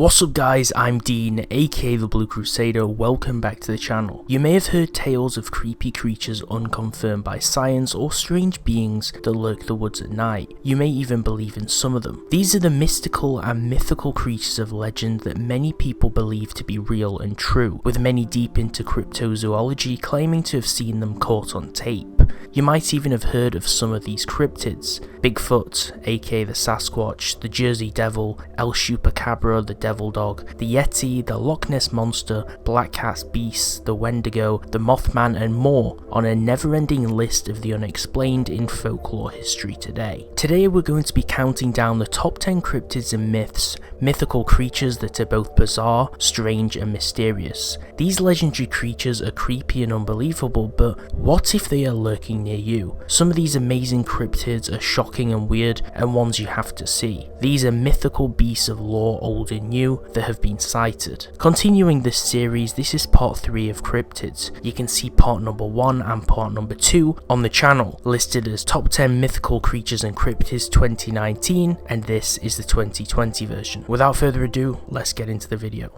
What's up guys, I'm Dean, aka the Blue Crusader. Welcome back to the channel. You may have heard tales of creepy creatures unconfirmed by science or strange beings that lurk the woods at night. You may even believe in some of them. These are the mystical and mythical creatures of legend that many people believe to be real and true, with many deep into cryptozoology claiming to have seen them caught on tape. You might even have heard of some of these cryptids: Bigfoot, aka the Sasquatch, the Jersey Devil, El Chupacabra, the Devil Dog, the Yeti, the Loch Ness Monster, Black Cat's Beast, the Wendigo, the Mothman, and more on a never-ending list of the unexplained in folklore history today. Today we're going to be counting down the top 10 cryptids and myths, mythical creatures that are both bizarre, strange, and mysterious. These legendary creatures are creepy and unbelievable, but what if they are lurking near you? Some of these amazing cryptids are shocking and weird, and ones you have to see. These are mythical beasts of lore old and new that have been sighted. Continuing this series, this is part 3 of cryptids. You can see part number 1 and part number 2 on the channel, listed as top 10 mythical creatures and cryptids 2019, and this is the 2020 version. Without further ado, let's get into the video.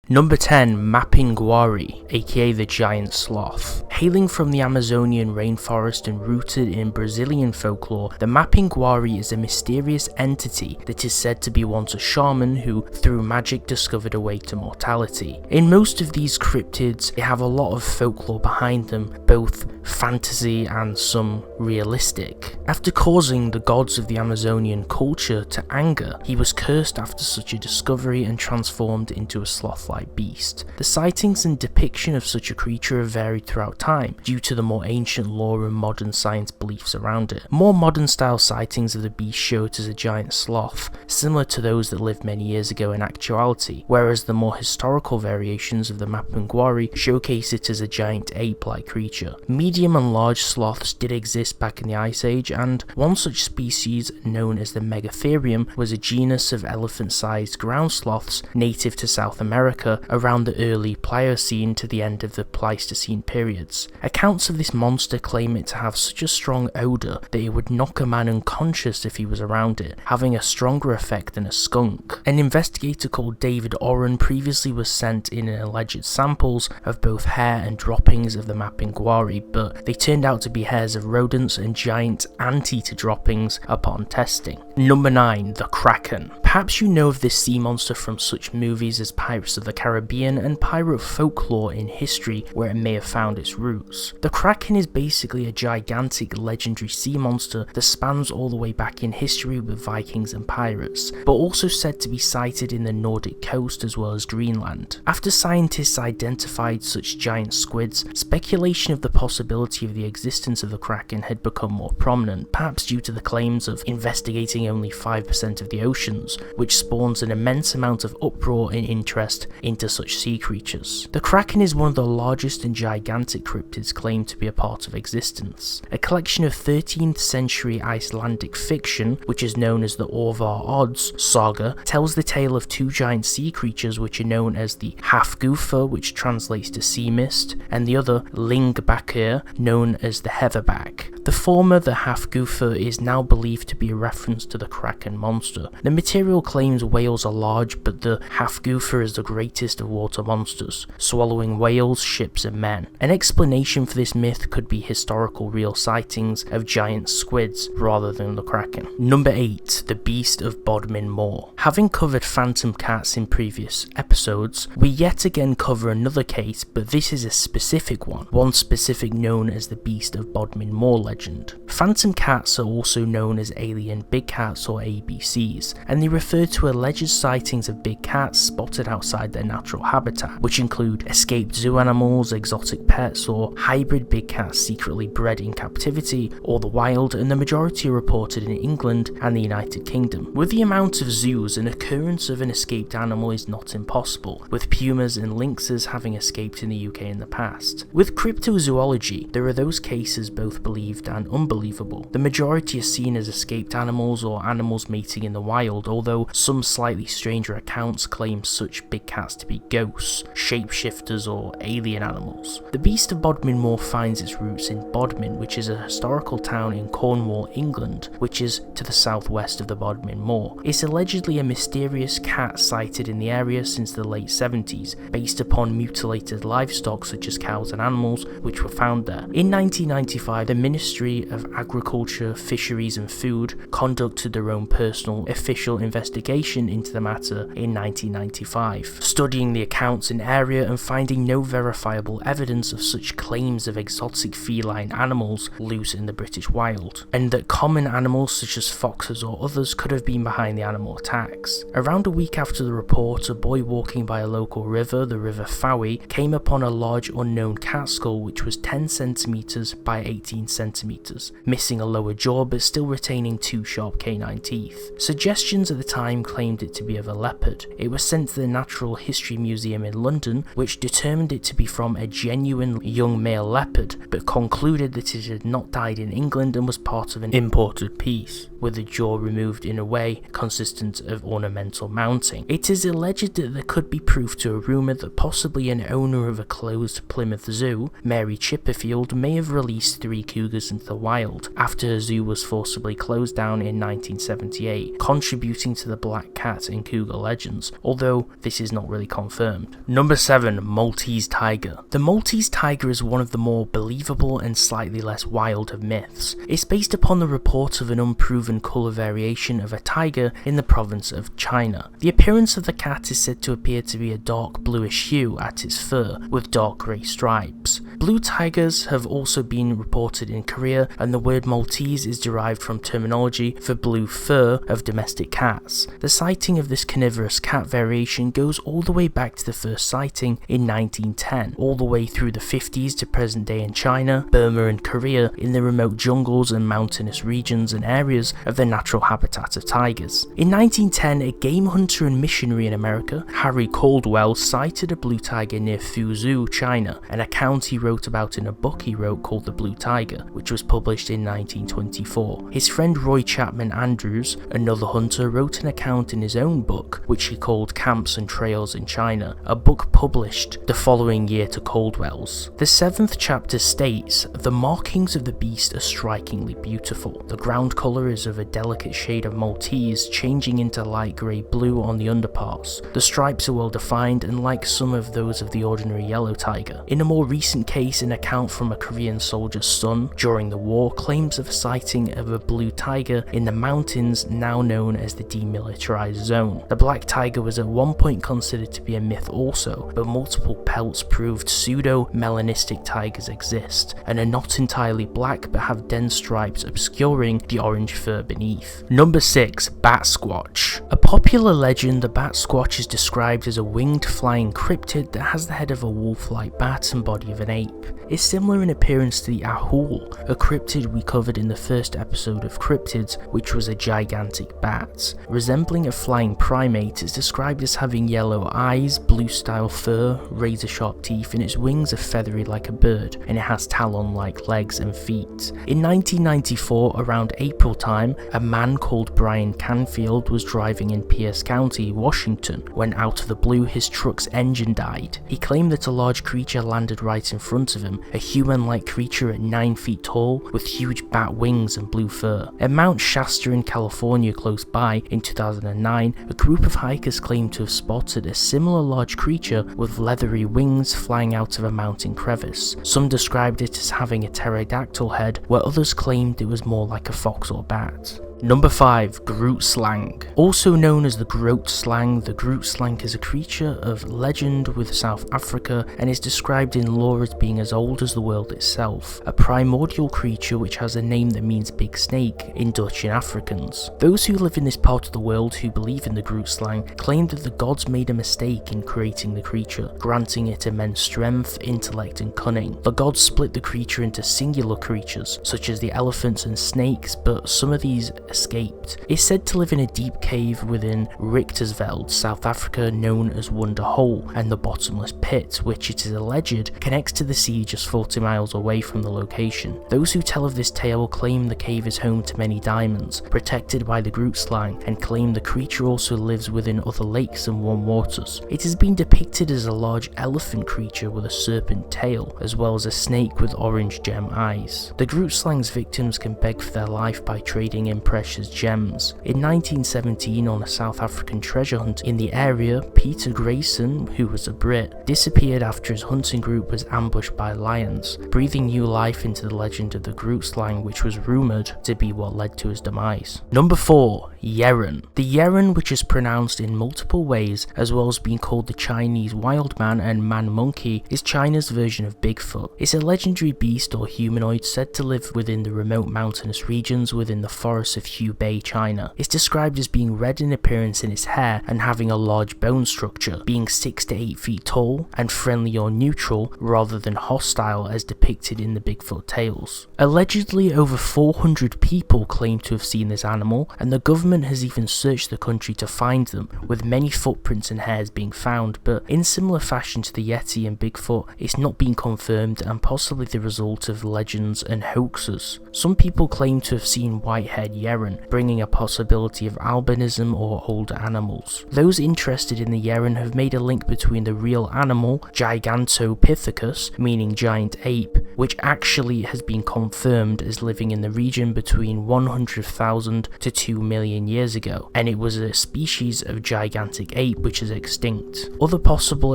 Number 10. Mapinguari, aka the giant sloth. Hailing from the Amazonian rainforest and rooted in Brazilian folklore, the Mapinguari is a mysterious entity that is said to be once a shaman who, through magic, discovered a way to mortality. In most of these cryptids, they have a lot of folklore behind them, both fantasy and some realistic. After causing the gods of the Amazonian culture to anger, he was cursed after such a discovery and transformed into a sloth-like beast. The sightings and depiction of such a creature have varied throughout time due to the more ancient lore and modern science beliefs around it. More modern style sightings of the beast show it as a giant sloth, similar to those that lived many years ago in actuality, whereas the more historical variations of the Mapinguari showcase it as a giant ape-like creature. Medium and large sloths did exist back in the Ice Age, and one such species, known as the Megatherium, was a genus of elephant-sized ground sloths native to South America around the early Pliocene to the end of the Pleistocene periods. Accounts of this monster claim it to have such a strong odour that it would knock a man unconscious if he was around it, having a stronger effect than a skunk. An investigator called David Oren previously was sent in alleged samples of both hair and droppings of the Mapinguari, but they turned out to be hairs of rodents and giant anteater droppings upon testing. Number 9. The Kraken. Perhaps you know of this sea monster from such movies as Pirates of the Caribbean and pirate folklore in history where it may have found its roots. The Kraken is basically a gigantic legendary sea monster that spans all the way back in history with Vikings and pirates, but also said to be sighted in the Nordic coast as well as Greenland. After scientists identified such giant squids, speculation of the possibility of the existence of the Kraken had become more prominent, perhaps due to the claims of investigating only 5% of the oceans, which spawns an immense amount of uproar and interest into such sea creatures. The Kraken is one of the largest and gigantic cryptids claimed to be a part of existence. A collection of 13th century Icelandic fiction, which is known as the Orvar Odds saga, tells the tale of two giant sea creatures which are known as the HalfGopher, which translates to sea mist, and the other Lyngbakir, known as the heatherback. The former, the HalfGopher, is now believed to be a reference to the Kraken monster. The material claims whales are large, but the HalfGopher is the greatest of water monsters, swallowing whales, ships, and men. An explanation for this myth could be historical real sightings of giant squids rather than the Kraken. Number 8. The Beast of Bodmin Moor. Having covered phantom cats in previous episodes, we yet again cover another case, but this is a specific one specific known as the Beast of Bodmin Moor legend. Phantom cats are also known as alien big cats or ABCs, and they refer to alleged sightings of big cats spotted outside their natural habitat, which include escaped zoo animals, exotic pets, or hybrid big cats secretly bred in captivity or the wild, and the majority are reported in England and the United Kingdom. With the amount of zoos, an occurrence of an escaped animal is not impossible, with pumas and lynxes having escaped in the UK in the past. With cryptozoology, there are those cases both believed and unbelieved believable. The majority are seen as escaped animals or animals mating in the wild, although some slightly stranger accounts claim such big cats to be ghosts, shapeshifters or alien animals. The Beast of Bodmin more finds its roots in Bodmin, which is a historical town in Cornwall, England, which is to the southwest of the Bodmin Moor. It's allegedly a mysterious cat sighted in the area since the late 70s, based upon mutilated livestock such as cows and animals which were found there. In 1995, the Ministry of Agriculture, Fisheries and Food conducted their own personal official investigation into the matter in 1995, studying the accounts in area and finding no verifiable evidence of such claims of exotic feline animals loose in the British wild, and that common animals such as foxes or others could have been behind the animal attacks. Around a week after the report, a boy walking by a local river, the River Yowie, came upon a large unknown cat skull which was 10 centimeters by 18 centimeters, missing a lower jaw but still retaining 2 sharp canine teeth. Suggestions at the time claimed it to be of a leopard. It was sent to the Natural History Museum in London, which determined it to be from a genuine young male leopard, but concluded that it had not died in England and was part of an imported piece, with the jaw removed in a way consistent of ornamental mounting. It is alleged that there could be proof to a rumour that possibly an owner of a closed Plymouth Zoo, Mary Chipperfield, may have released 3 cougars into the wild after her zoo was forcibly closed down in 1978, contributing to the black cat and cougar legends, although this is not really confirmed. Number 7. Maltese Tiger. The Maltese Tiger is one of the more believable and slightly less wild of myths. It's based upon the report of an unproven colour variation of a tiger in the province of China. The appearance of the cat is said to appear to be a dark bluish hue at its fur, with dark grey stripes. Blue tigers have also been reported in Korea, and the word Maltese is derived from terminology for blue fur of domestic cats. The sighting of this carnivorous cat variation goes all the way back to the first sighting in 1910, all the way through the 50s to present day in China, Burma and Korea, in the remote jungles and mountainous regions and areas of the natural habitat of tigers. In 1910, a game hunter and missionary in America, Harry Caldwell, sighted a blue tiger near Fuzhou, China, an account he wrote about in a book he wrote called The Blue Tiger, which was published in 1924. His friend Roy Chapman Andrews, another hunter, wrote an account in his own book, which he called Camps and Trails in China, a book published the following year to Caldwell's. The 7th chapter states, "The markings of the beast are strikingly beautiful. The ground colour is of a delicate shade of Maltese, changing into light grey blue on the underparts. The stripes are well defined and like some of those of the ordinary yellow tiger." In a more recent case, an account from a Korean soldier's son during the war claims of a sighting of a blue tiger in the mountains now known as the demilitarized zone. The black tiger was at one point considered to be a myth also, but multiple pelts proved pseudo-melanistic tigers exist, and are not entirely black but have dense stripes obscuring the orange fur beneath. Number 6. Batsquatch. A popular legend, the Batsquatch is described as a winged flying cryptid that has the head of a wolf-like bat and body of an ape. It's similar in appearance to the Ahool, a cryptid we covered in the first episode of Cryptids, which was a gigantic bat. Resembling a flying primate, it's described as having yellow eyes, blue-style fur, razor-sharp teeth, and its wings are feathery like a bird, and it has talon-like legs and feet. In 1994, around April time, a man called Brian Canfield was driving in Pierce County, Washington, when out of the blue his truck's engine died. He claimed that a large creature landed right in front of him, a human-like creature at 9 feet tall with huge bat wings and blue fur. At Mount Shasta in California close by, in 2009, a group of hikers claimed to have spotted a similar large creature with leathery wings flying out of a mountain crevice. Some described it as having a pterodactyl head, where others claimed it was more like a fox or bat. Number 5. Groot Slang. Also known as the Groot Slang, the Groot Slang is a creature of legend with South Africa and is described in lore as being as old as the world itself, a primordial creature which has a name that means big snake in Dutch and Afrikaans. Those who live in this part of the world who believe in the Groot Slang claim that the gods made a mistake in creating the creature, granting it immense strength, intellect and cunning. The gods split the creature into singular creatures, such as the elephants and snakes, but some of these escaped. It's said to live in a deep cave within Richtersveld, South Africa, known as Wonder Hole, and the Bottomless Pit, which it is alleged connects to the sea just 40 miles away from the location. Those who tell of this tale claim the cave is home to many diamonds, protected by the Groot Slang, and claim the creature also lives within other lakes and warm waters. It has been depicted as a large elephant creature with a serpent tail, as well as a snake with orange gem eyes. The Groot Slang's victims can beg for their life by trading in precious gems. In 1917, on a South African treasure hunt in the area, Peter Grayson, who was a Brit, disappeared after his hunting group was ambushed by lions, breathing new life into the legend of the Groot Slang, which was rumoured to be what led to his demise. Number 4. Yeren. The Yeren, which is pronounced in multiple ways, as well as being called the Chinese wild man and man monkey, is China's version of Bigfoot. It's a legendary beast or humanoid said to live within the remote mountainous regions within the forests of Hubei, China. It's described as being red in appearance in its hair and having a large bone structure, being 6 to 8 feet tall and friendly or neutral rather than hostile as depicted in the Bigfoot tales. Allegedly, over 400 people claim to have seen this animal, and the government has even searched the country to find them, with many footprints and hairs being found, but in similar fashion to the Yeti and Bigfoot, it's not been confirmed and possibly the result of legends and hoaxes. Some people claim to have seen white-haired Yeren, bringing a possibility of albinism or older animals. Those interested in the Yeren have made a link between the real animal, Gigantopithecus, meaning giant ape, which actually has been confirmed as living in the region between 100,000 to 2 million years ago, and it was a species of gigantic ape which is extinct. Other possible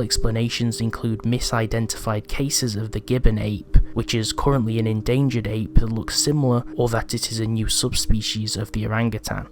explanations include misidentified cases of the gibbon ape, which is currently an endangered ape that looks similar, or that it is a new subspecies of the orangutan.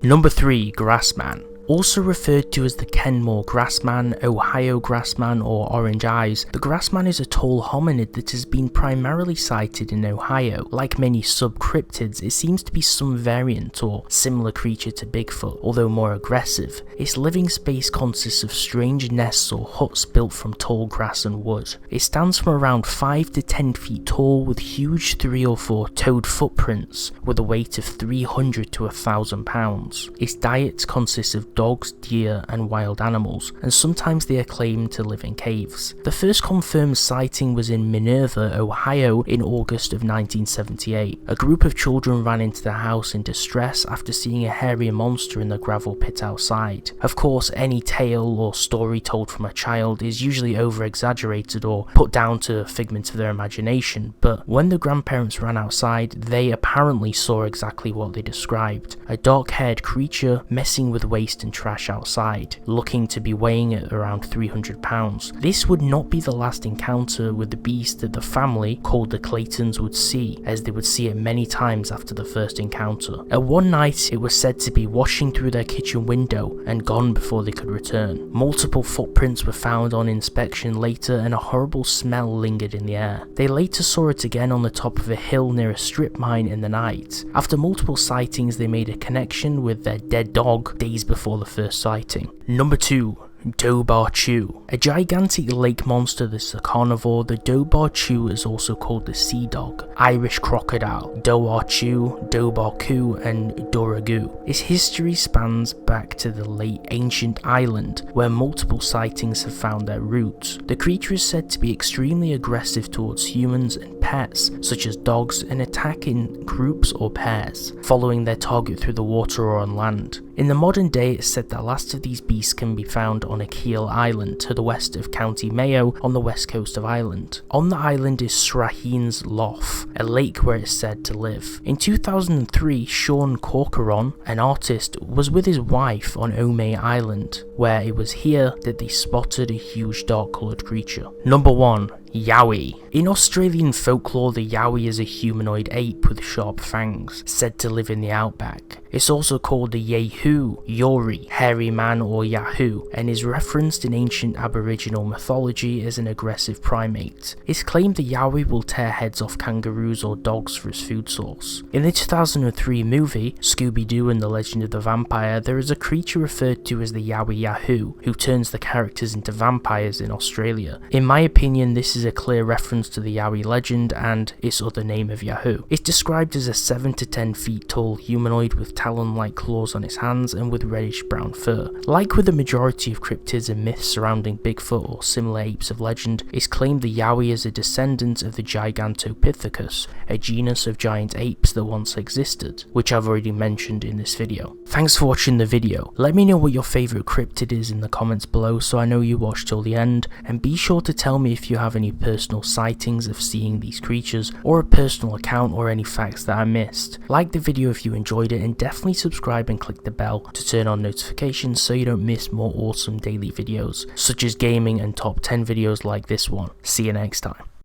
Number 3. Grassman. Also referred to as the Kenmore Grassman, Ohio Grassman, or Orange Eyes, the Grassman is a tall hominid that has been primarily sighted in Ohio. Like many subcryptids, it seems to be some variant or similar creature to Bigfoot, although more aggressive. Its living space consists of strange nests or huts built from tall grass and wood. It stands from around 5 to 10 feet tall with huge 3 or 4 toed footprints with a weight of 300 to 1,000 pounds. Its diet consists of dogs, deer, and wild animals, and sometimes they are claimed to live in caves. The first confirmed sighting was in Minerva, Ohio in August of 1978. A group of children ran into the house in distress after seeing a hairy monster in the gravel pit outside. Of course, any tale or story told from a child is usually over-exaggerated or put down to a figment of their imagination, but when the grandparents ran outside, they apparently saw exactly what they described. A dark-haired creature messing with waste and trash outside, looking to be weighing at around 300 pounds. This would not be the last encounter with the beast that the family, called the Claytons, would see, as they would see it many times after the first encounter. At one night, it was said to be washing through their kitchen window and gone before they could return. Multiple footprints were found on inspection later, and a horrible smell lingered in the air. They later saw it again on the top of a hill near a strip mine in the night. After multiple sightings, they made a connection with their dead dog days before the first sighting. Number 2. Tobarchew. A gigantic lake monster that is a carnivore, the Tobarchew is also called the sea dog, Irish crocodile, Tobarchew, Tobarchew, and Doragoo. Its history spans back to the late ancient island, where multiple sightings have found their roots. The creature is said to be extremely aggressive towards humans and pets, such as dogs, and attack in groups or pairs, following their target through the water or on land. In the modern day, it's said that last of these beasts can be found on Akil Island to the west of County Mayo on the west coast of Ireland. On the island is Straheens Lough, a lake where it's said to live. In 2003, Sean Corcoran, an artist, was with his wife on Omey Island, where it was here that they spotted a huge dark coloured creature. Number 1. Yowie. In Australian folklore, the Yowie is a humanoid ape with sharp fangs, said to live in the outback. It's also called the Yahoo, Yowie, hairy man or Yahoo, and is referenced in ancient Aboriginal mythology as an aggressive primate. It's claimed the Yowie will tear heads off kangaroos or dogs for its food source. In the 2003 movie, Scooby-Doo and the Legend of the Vampire, there is a creature referred to as the Yowie Yahoo, who turns the characters into vampires in Australia. In my opinion, this is a clear reference to the Yowie legend and its other name of Yahoo. It's described as a 7 to 10 feet tall humanoid with talon-like claws on its hands and with reddish brown fur. Like with the majority of cryptids and myths surrounding Bigfoot or similar apes of legend, it's claimed the Yowie is a descendant of the Gigantopithecus, a genus of giant apes that once existed, which I've already mentioned in this video. Thanks for watching the video. Let me know what your favourite cryptid is in the comments below so I know you watched till the end, and be sure to tell me if you have any personal sightings of seeing these creatures, or a personal account or any facts that I missed. Like the video if you enjoyed it, and definitely subscribe and click the bell to turn on notifications so you don't miss more awesome daily videos, such as gaming and top 10 videos like this one. See you next time.